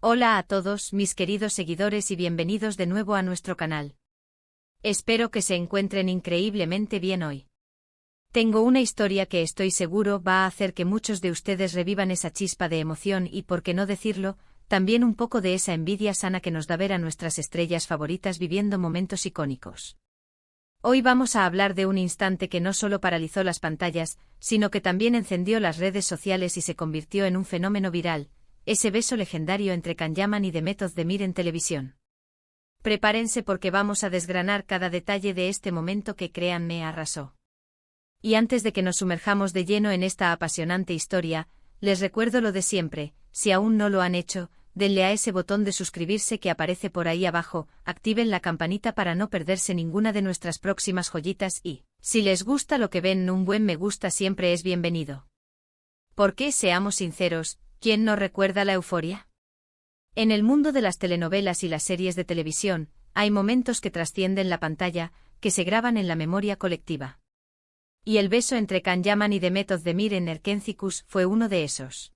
Hola a todos mis queridos seguidores y bienvenidos de nuevo a nuestro canal. Espero que se encuentren increíblemente bien hoy. Tengo una historia que estoy seguro va a hacer que muchos de ustedes revivan esa chispa de emoción y, por qué no decirlo, también un poco de esa envidia sana que nos da ver a nuestras estrellas favoritas viviendo momentos icónicos. Hoy vamos a hablar de un instante que no solo paralizó las pantallas, sino que también encendió las redes sociales y se convirtió en un fenómeno viral. Ese beso legendario entre Can Yaman y Demet Özdemir en televisión. Prepárense porque vamos a desgranar cada detalle de este momento que, créanme, arrasó. Y antes de que nos sumerjamos de lleno en esta apasionante historia, les recuerdo lo de siempre: si aún no lo han hecho, denle a ese botón de suscribirse que aparece por ahí abajo, activen la campanita para no perderse ninguna de nuestras próximas joyitas y, si les gusta lo que ven, un buen me gusta siempre es bienvenido. Porque, seamos sinceros, ¿quién no recuerda la euforia? En el mundo de las telenovelas y las series de televisión, hay momentos que trascienden la pantalla, que se graban en la memoria colectiva. Y el beso entre Can Yaman y Demet Özdemir en Erkenci fue uno de esos.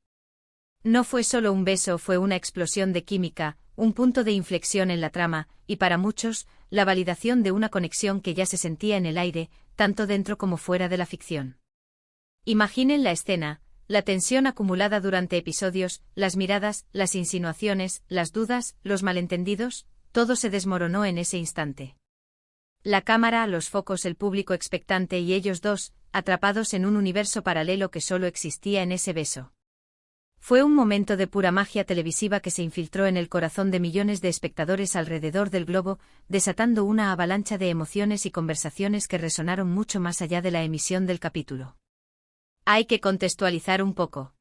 No fue solo un beso, fue una explosión de química, un punto de inflexión en la trama, y para muchos, la validación de una conexión que ya se sentía en el aire, tanto dentro como fuera de la ficción. Imaginen la escena. La tensión acumulada durante episodios, las miradas, las insinuaciones, las dudas, los malentendidos, todo se desmoronó en ese instante. La cámara, los focos, el público expectante y ellos dos, atrapados en un universo paralelo que solo existía en ese beso. Fue un momento de pura magia televisiva que se infiltró en el corazón de millones de espectadores alrededor del globo, desatando una avalancha de emociones y conversaciones que resonaron mucho más allá de la emisión del capítulo. Hay que contextualizar un poco.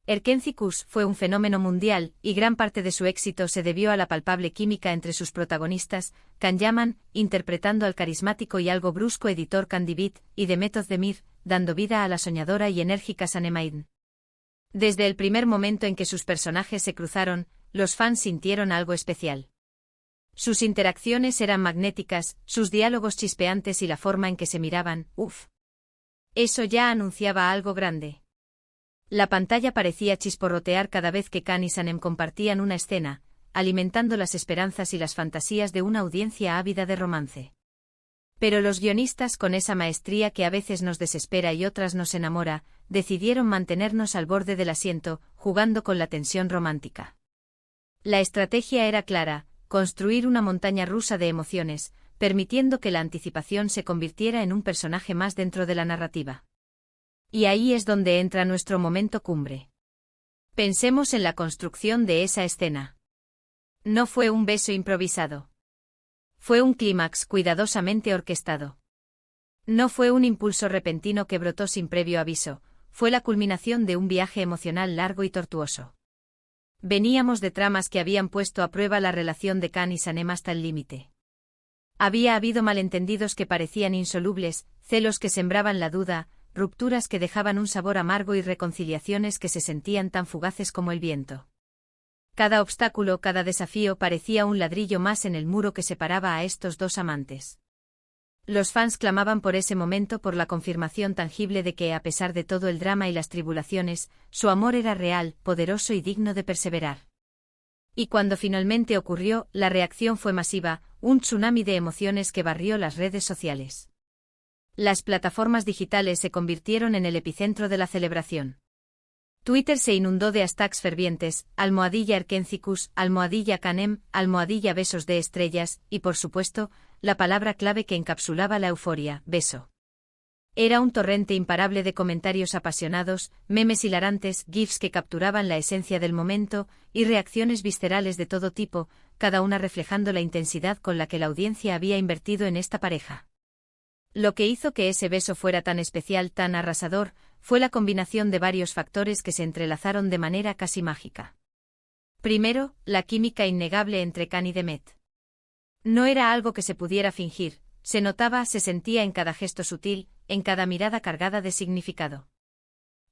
Erkenci fue un fenómeno mundial, y gran parte de su éxito se debió a la palpable química entre sus protagonistas, Can Yaman, interpretando al carismático y algo brusco editor Can Divit, y Demet Özdemir, dando vida a la soñadora y enérgica Sanem. Desde el primer momento en que sus personajes se cruzaron, los fans sintieron algo especial. Sus interacciones eran magnéticas, sus diálogos chispeantes y la forma en que se miraban, eso ya anunciaba algo grande. La pantalla parecía chisporrotear cada vez que Can y Sanem compartían una escena, alimentando las esperanzas y las fantasías de una audiencia ávida de romance. Pero los guionistas, con esa maestría que a veces nos desespera y otras nos enamora, decidieron mantenernos al borde del asiento, jugando con la tensión romántica. La estrategia era clara: construir una montaña rusa de emociones, permitiendo que la anticipación se convirtiera en un personaje más dentro de la narrativa. Y ahí es donde entra nuestro momento cumbre. Pensemos en la construcción de esa escena. No fue un beso improvisado. Fue un clímax cuidadosamente orquestado. No fue un impulso repentino que brotó sin previo aviso, fue la culminación de un viaje emocional largo y tortuoso. Veníamos de tramas que habían puesto a prueba la relación de Can y Sanem hasta el límite. Había habido malentendidos que parecían insolubles, celos que sembraban la duda, rupturas que dejaban un sabor amargo y reconciliaciones que se sentían tan fugaces como el viento. Cada obstáculo, cada desafío parecía un ladrillo más en el muro que separaba a estos dos amantes. Los fans clamaban por ese momento, por la confirmación tangible de que, a pesar de todo el drama y las tribulaciones, su amor era real, poderoso y digno de perseverar. Y cuando finalmente ocurrió, la reacción fue masiva, un tsunami de emociones que barrió las redes sociales. Las plataformas digitales se convirtieron en el epicentro de la celebración. Twitter se inundó de hashtags fervientes: #Erkenci, #Canem, #besos de estrellas, y por supuesto, la palabra clave que encapsulaba la euforia: beso. Era un torrente imparable de comentarios apasionados, memes hilarantes, gifs que capturaban la esencia del momento, y reacciones viscerales de todo tipo, cada una reflejando la intensidad con la que la audiencia había invertido en esta pareja. Lo que hizo que ese beso fuera tan especial, tan arrasador, fue la combinación de varios factores que se entrelazaron de manera casi mágica. Primero, la química innegable entre Can y Demet. No era algo que se pudiera fingir, se notaba, se sentía en cada gesto sutil, en cada mirada cargada de significado.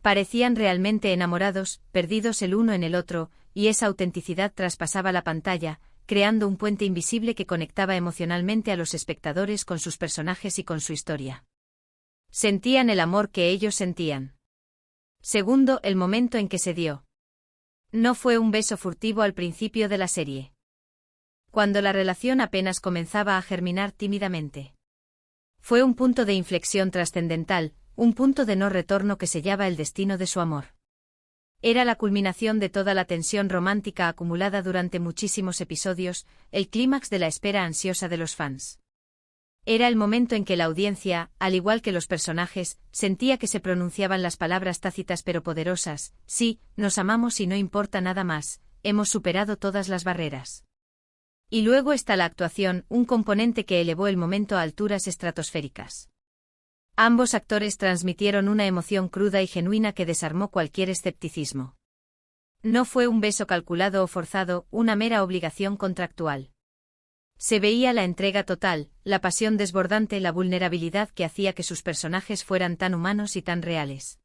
Parecían realmente enamorados, perdidos el uno en el otro, y esa autenticidad traspasaba la pantalla, creando un puente invisible que conectaba emocionalmente a los espectadores con sus personajes y con su historia. Sentían el amor que ellos sentían. Segundo, el momento en que se dio. No fue un beso furtivo al principio de la serie, cuando la relación apenas comenzaba a germinar tímidamente. Fue un punto de inflexión trascendental, un punto de no retorno que sellaba el destino de su amor. Era la culminación de toda la tensión romántica acumulada durante muchísimos episodios, el clímax de la espera ansiosa de los fans. Era el momento en que la audiencia, al igual que los personajes, sentía que se pronunciaban las palabras tácitas pero poderosas: sí, nos amamos y no importa nada más, hemos superado todas las barreras. Y luego está la actuación, un componente que elevó el momento a alturas estratosféricas. Ambos actores transmitieron una emoción cruda y genuina que desarmó cualquier escepticismo. No fue un beso calculado o forzado, una mera obligación contractual. Se veía la entrega total, la pasión desbordante, la vulnerabilidad que hacía que sus personajes fueran tan humanos y tan reales.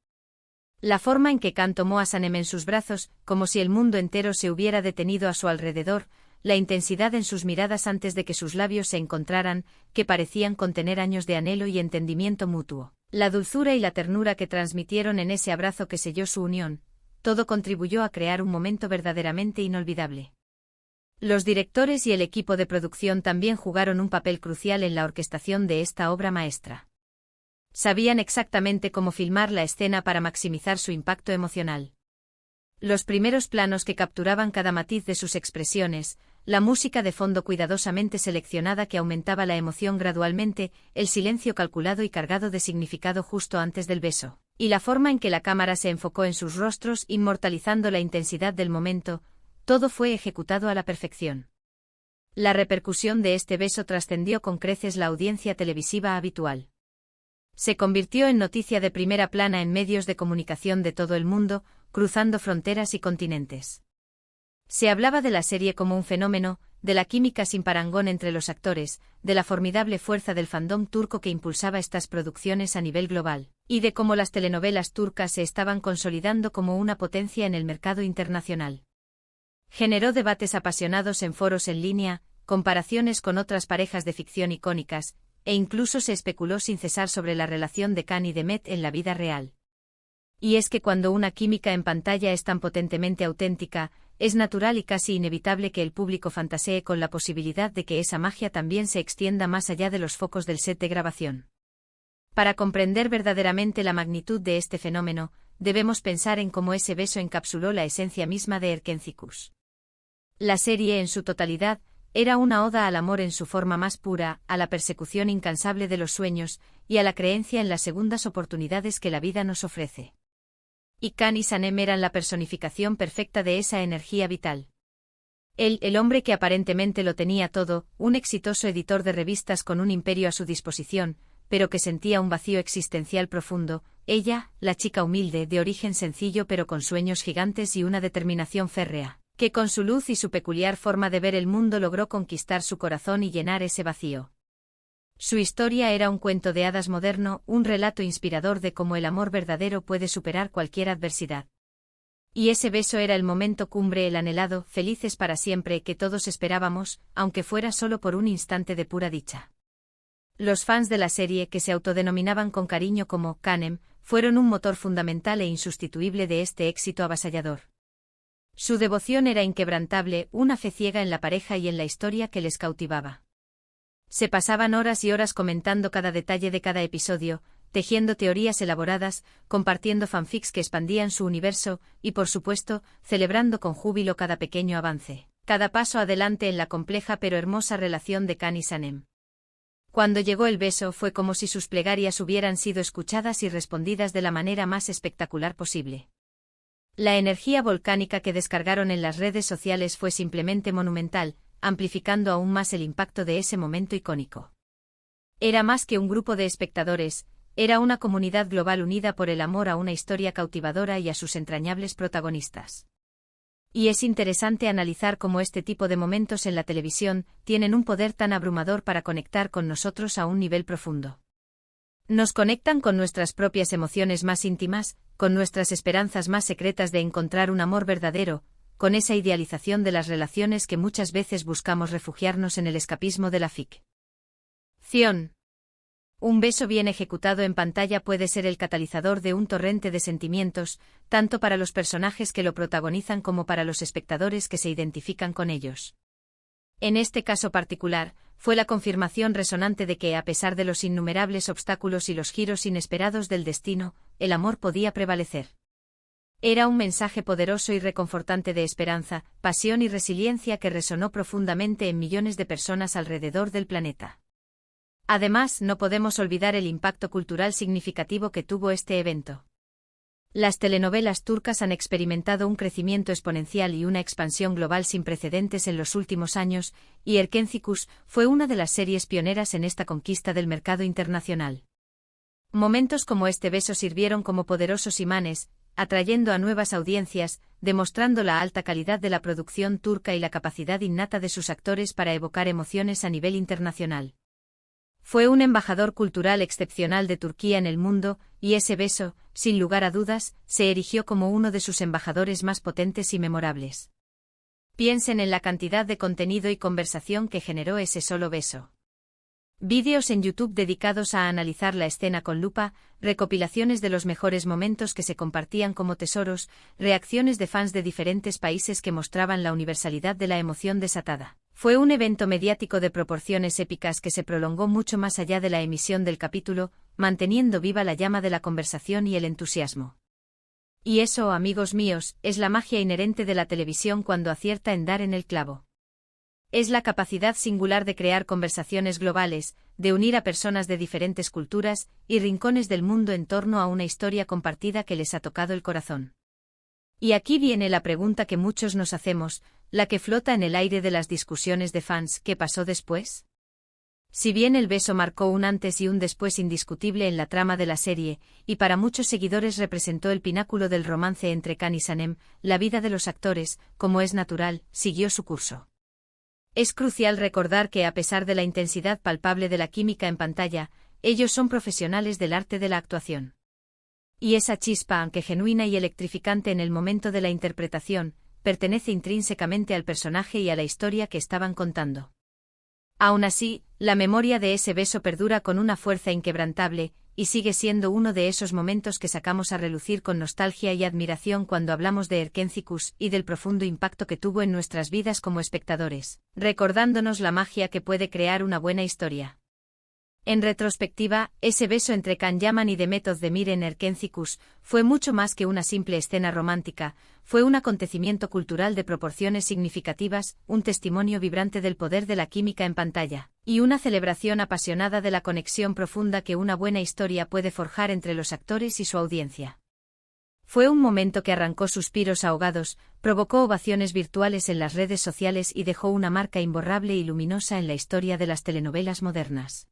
La forma en que Khan tomó a Sanem en sus brazos, como si el mundo entero se hubiera detenido a su alrededor, la intensidad en sus miradas antes de que sus labios se encontraran, que parecían contener años de anhelo y entendimiento mutuo, la dulzura y la ternura que transmitieron en ese abrazo que selló su unión, todo contribuyó a crear un momento verdaderamente inolvidable. Los directores y el equipo de producción también jugaron un papel crucial en la orquestación de esta obra maestra. Sabían exactamente cómo filmar la escena para maximizar su impacto emocional. Los primeros planos que capturaban cada matiz de sus expresiones, la música de fondo cuidadosamente seleccionada que aumentaba la emoción gradualmente, el silencio calculado y cargado de significado justo antes del beso, y la forma en que la cámara se enfocó en sus rostros inmortalizando la intensidad del momento, todo fue ejecutado a la perfección. La repercusión de este beso trascendió con creces la audiencia televisiva habitual. Se convirtió en noticia de primera plana en medios de comunicación de todo el mundo, cruzando fronteras y continentes. Se hablaba de la serie como un fenómeno, de la química sin parangón entre los actores, de la formidable fuerza del fandom turco que impulsaba estas producciones a nivel global, y de cómo las telenovelas turcas se estaban consolidando como una potencia en el mercado internacional. Generó debates apasionados en foros en línea, comparaciones con otras parejas de ficción icónicas, e incluso se especuló sin cesar sobre la relación de Khan y Demet en la vida real. Y es que cuando una química en pantalla es tan potentemente auténtica, es natural y casi inevitable que el público fantasee con la posibilidad de que esa magia también se extienda más allá de los focos del set de grabación. Para comprender verdaderamente la magnitud de este fenómeno, debemos pensar en cómo ese beso encapsuló la esencia misma de Erkencikus. La serie en su totalidad era una oda al amor en su forma más pura, a la persecución incansable de los sueños, y a la creencia en las segundas oportunidades que la vida nos ofrece. Y Khan y Sanem eran la personificación perfecta de esa energía vital. Él, el hombre que aparentemente lo tenía todo, un exitoso editor de revistas con un imperio a su disposición, pero que sentía un vacío existencial profundo; ella, la chica humilde, de origen sencillo pero con sueños gigantes y una determinación férrea, que con su luz y su peculiar forma de ver el mundo logró conquistar su corazón y llenar ese vacío. Su historia era un cuento de hadas moderno, un relato inspirador de cómo el amor verdadero puede superar cualquier adversidad. Y ese beso era el momento cumbre, el anhelado, felices para siempre que todos esperábamos, aunque fuera solo por un instante de pura dicha. Los fans de la serie, que se autodenominaban con cariño como Khanem, fueron un motor fundamental e insustituible de este éxito avasallador. Su devoción era inquebrantable, una fe ciega en la pareja y en la historia que les cautivaba. Se pasaban horas y horas comentando cada detalle de cada episodio, tejiendo teorías elaboradas, compartiendo fanfics que expandían su universo, y por supuesto, celebrando con júbilo cada pequeño avance, cada paso adelante en la compleja pero hermosa relación de Khan y Sanem. Cuando llegó el beso fue como si sus plegarias hubieran sido escuchadas y respondidas de la manera más espectacular posible. La energía volcánica que descargaron en las redes sociales fue simplemente monumental, amplificando aún más el impacto de ese momento icónico. Era más que un grupo de espectadores, era una comunidad global unida por el amor a una historia cautivadora y a sus entrañables protagonistas. Y es interesante analizar cómo este tipo de momentos en la televisión tienen un poder tan abrumador para conectar con nosotros a un nivel profundo. Nos conectan con nuestras propias emociones más íntimas, con nuestras esperanzas más secretas de encontrar un amor verdadero, con esa idealización de las relaciones que muchas veces buscamos refugiarnos en el escapismo de la ficción. Un beso bien ejecutado en pantalla puede ser el catalizador de un torrente de sentimientos, tanto para los personajes que lo protagonizan como para los espectadores que se identifican con ellos. En este caso particular, fue la confirmación resonante de que, a pesar de los innumerables obstáculos y los giros inesperados del destino, el amor podía prevalecer. Era un mensaje poderoso y reconfortante de esperanza, pasión y resiliencia que resonó profundamente en millones de personas alrededor del planeta. Además, no podemos olvidar el impacto cultural significativo que tuvo este evento. Las telenovelas turcas han experimentado un crecimiento exponencial y una expansión global sin precedentes en los últimos años, y Erkencikus fue una de las series pioneras en esta conquista del mercado internacional. Momentos como este beso sirvieron como poderosos imanes, atrayendo a nuevas audiencias, demostrando la alta calidad de la producción turca y la capacidad innata de sus actores para evocar emociones a nivel internacional. Fue un embajador cultural excepcional de Turquía en el mundo, y ese beso, sin lugar a dudas, se erigió como uno de sus embajadores más potentes y memorables. Piensen en la cantidad de contenido y conversación que generó ese solo beso. Vídeos en YouTube dedicados a analizar la escena con lupa, recopilaciones de los mejores momentos que se compartían como tesoros, reacciones de fans de diferentes países que mostraban la universalidad de la emoción desatada. Fue un evento mediático de proporciones épicas que se prolongó mucho más allá de la emisión del capítulo, manteniendo viva la llama de la conversación y el entusiasmo. Y eso, amigos míos, es la magia inherente de la televisión cuando acierta en dar en el clavo. Es la capacidad singular de crear conversaciones globales, de unir a personas de diferentes culturas y rincones del mundo en torno a una historia compartida que les ha tocado el corazón. Y aquí viene la pregunta que muchos nos hacemos, la que flota en el aire de las discusiones de fans: ¿qué pasó después? Si bien el beso marcó un antes y un después indiscutible en la trama de la serie, y para muchos seguidores representó el pináculo del romance entre Can y Sanem, la vida de los actores, como es natural, siguió su curso. Es crucial recordar que, a pesar de la intensidad palpable de la química en pantalla, ellos son profesionales del arte de la actuación. Y esa chispa, aunque genuina y electrificante en el momento de la interpretación, pertenece intrínsecamente al personaje y a la historia que estaban contando. Aún así, la memoria de ese beso perdura con una fuerza inquebrantable, y sigue siendo uno de esos momentos que sacamos a relucir con nostalgia y admiración cuando hablamos de Erkencikus y del profundo impacto que tuvo en nuestras vidas como espectadores, recordándonos la magia que puede crear una buena historia. En retrospectiva, ese beso entre Can Yaman y Demet Özdemir en Erkencikus fue mucho más que una simple escena romántica, fue un acontecimiento cultural de proporciones significativas, un testimonio vibrante del poder de la química en pantalla, y una celebración apasionada de la conexión profunda que una buena historia puede forjar entre los actores y su audiencia. Fue un momento que arrancó suspiros ahogados, provocó ovaciones virtuales en las redes sociales y dejó una marca imborrable y luminosa en la historia de las telenovelas modernas.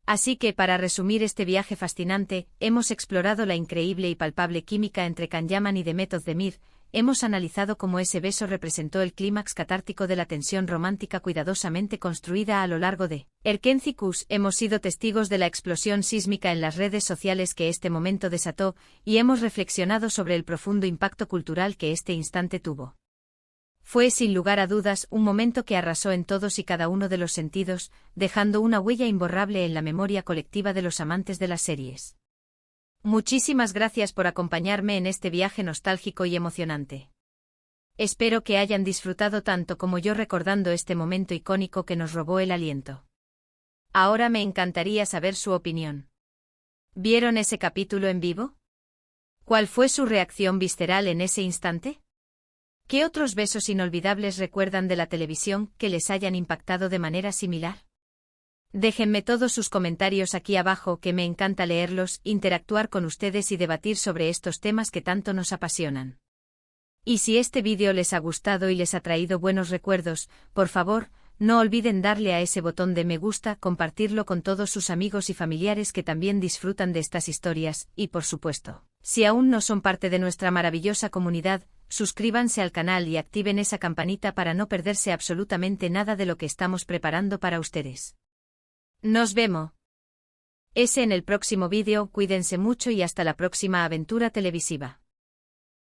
Así que, para resumir este viaje fascinante, hemos explorado la increíble y palpable química entre Can Yaman y Demet Özdemir, hemos analizado cómo ese beso representó el clímax catártico de la tensión romántica cuidadosamente construida a lo largo de Erkencikus, hemos sido testigos de la explosión sísmica en las redes sociales que este momento desató, y hemos reflexionado sobre el profundo impacto cultural que este instante tuvo. Fue sin lugar a dudas un momento que arrasó en todos y cada uno de los sentidos, dejando una huella imborrable en la memoria colectiva de los amantes de las series. Muchísimas gracias por acompañarme en este viaje nostálgico y emocionante. Espero que hayan disfrutado tanto como yo recordando este momento icónico que nos robó el aliento. Ahora me encantaría saber su opinión. ¿Vieron ese capítulo en vivo? ¿Cuál fue su reacción visceral en ese instante? ¿Qué otros besos inolvidables recuerdan de la televisión que les hayan impactado de manera similar? Déjenme todos sus comentarios aquí abajo, que me encanta leerlos, interactuar con ustedes y debatir sobre estos temas que tanto nos apasionan. Y si este vídeo les ha gustado y les ha traído buenos recuerdos, por favor, no olviden darle a ese botón de me gusta, compartirlo con todos sus amigos y familiares que también disfrutan de estas historias, y por supuesto, si aún no son parte de nuestra maravillosa comunidad, suscríbanse al canal y activen esa campanita para no perderse absolutamente nada de lo que estamos preparando para ustedes. Nos vemos en el próximo vídeo, cuídense mucho y hasta la próxima aventura televisiva.